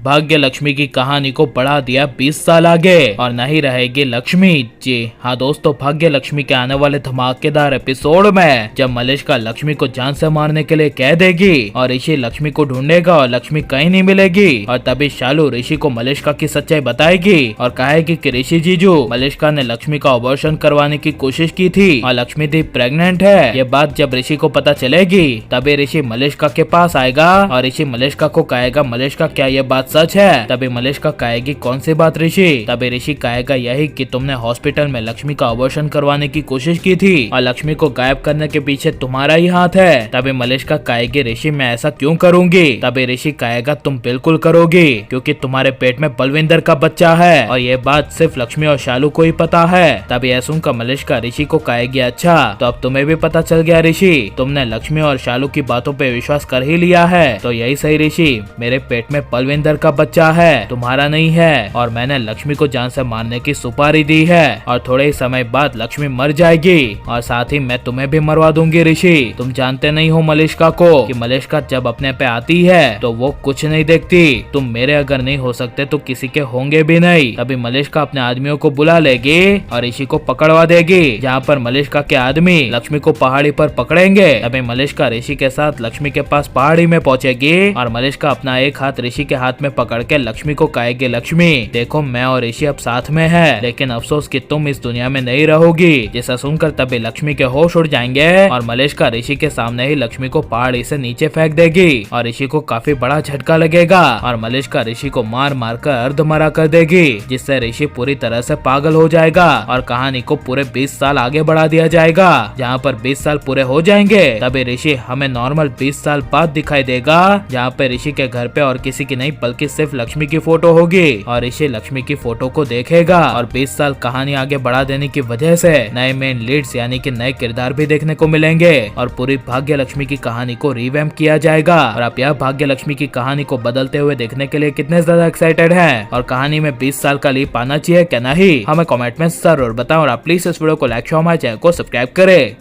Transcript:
भाग्य लक्ष्मी की कहानी को बढ़ा दिया 20 साल आगे और नहीं रहेगी लक्ष्मी। जी हाँ दोस्तों, भाग्य लक्ष्मी के आने वाले धमाकेदार एपिसोड में जब मलिष्का लक्ष्मी को जान से मारने के लिए कह देगी और ऋषि लक्ष्मी को ढूंढेगा और लक्ष्मी कहीं नहीं मिलेगी, और तभी शालू ऋषि को मलिष्का की सच्चाई बताएगी और कहेगी कि ऋषि जीजू, मलिष्का ने लक्ष्मी का अबॉर्शन करवाने की कोशिश की थी और लक्ष्मी दी प्रेग्नेंट है। ये बात जब ऋषि को पता चलेगी तभी ऋषि मलिष्का के पास आएगा और ऋषि मलिष्का को कहेगा, मलिष्का क्या ये बात सच है? तभी मलिष्का कहेगी, कौन सी बात ऋषि? तभी ऋषि कहेगा, यही कि तुमने हॉस्पिटल में लक्ष्मी का अबॉर्शन करवाने की कोशिश की थी और लक्ष्मी को गायब करने के पीछे तुम्हारा ही हाथ है। तभी मलिष्का कहेगी, ऋषि मैं ऐसा क्यों करूंगी? तभी ऋषि कहेगा, तुम बिल्कुल करोगी क्योंकि तुम्हारे पेट में बलविंदर का बच्चा है और ये बात सिर्फ लक्ष्मी और शालू को ही पता है। तभी यह सुनकर मलिष्का ऋषि को कहेगी, अच्छा तो अब तुम्हें भी पता चल गया ऋषि, तुमने लक्ष्मी और शालू की बातों पे विश्वास कर ही लिया है। तो यही सही ऋषि, मेरे पेट में बलविंदर का बच्चा है, तुम्हारा नहीं है, और मैंने लक्ष्मी को जान से मारने की सुपारी दी है और थोड़े ही समय बाद लक्ष्मी मर जाएगी और साथ ही मैं तुम्हें भी मरवा दूंगी ऋषि। तुम जानते नहीं हो मलिष्का को कि मलिष्का जब अपने पे आती है तो वो कुछ नहीं देखती। तुम मेरे अगर नहीं हो सकते तो किसी के होंगे भी नहीं। तभी मलिष्का अपने आदमियों को बुला लेगी और ऋषि को पकड़वा देगी, जहाँ पर मलिष्का के आदमी लक्ष्मी को पहाड़ी पर पकड़ेंगे। तभी मलिष्का ऋषि के साथ लक्ष्मी के पास पहाड़ी में पहुंचेगी और मलिष्का अपना एक हाथ ऋषि के हाथ में पकड़ के लक्ष्मी को कहेगी, लक्ष्मी देखो मैं और ऋषि अब साथ में है, लेकिन अफसोस कि तुम इस दुनिया में नहीं रहोगी। जिसे सुनकर तभी लक्ष्मी के होश उड़ जाएंगे और मलिष्का ऋषि के सामने ही लक्ष्मी को पहाड़ी से नीचे फेंक देगी और ऋषि को काफी बड़ा झटका लगेगा और मलिष्का ऋषि को मार मार कर अर्धमरा कर देगी, जिससे ऋषि पूरी तरह से पागल हो जाएगा और कहानी को पूरे 20 साल आगे बढ़ा दिया जाएगा। जहाँ पर 20 साल पूरे हो जाएंगे तभी ऋषि हमें नॉर्मल 20 साल बाद दिखाई देगा, जहाँ पे ऋषि के घर पे और किसी की नहीं बल्कि सिर्फ लक्ष्मी की फोटो होगी और ऋषि लक्ष्मी की फोटो को देखेगा और 20 साल कहानी आगे बढ़ा देने की वजह से नए मेन लीड्स यानी कि नए किरदार भी देखने को मिलेंगे और पूरी भाग्य लक्ष्मी की कहानी को रिवैम्प किया जाएगा। और आप यह भाग्य लक्ष्मी की कहानी को बदलते हुए देखने के लिए कितने ज्यादा एक्साइटेड हैं और कहानी में 20 साल का लीप आना चाहिए क्या नहीं, हमें कमेंट में जरूर बताएं और आप प्लीज इस वीडियो को लाइक, शेयर, हमारे चैनल को सब्सक्राइब करें।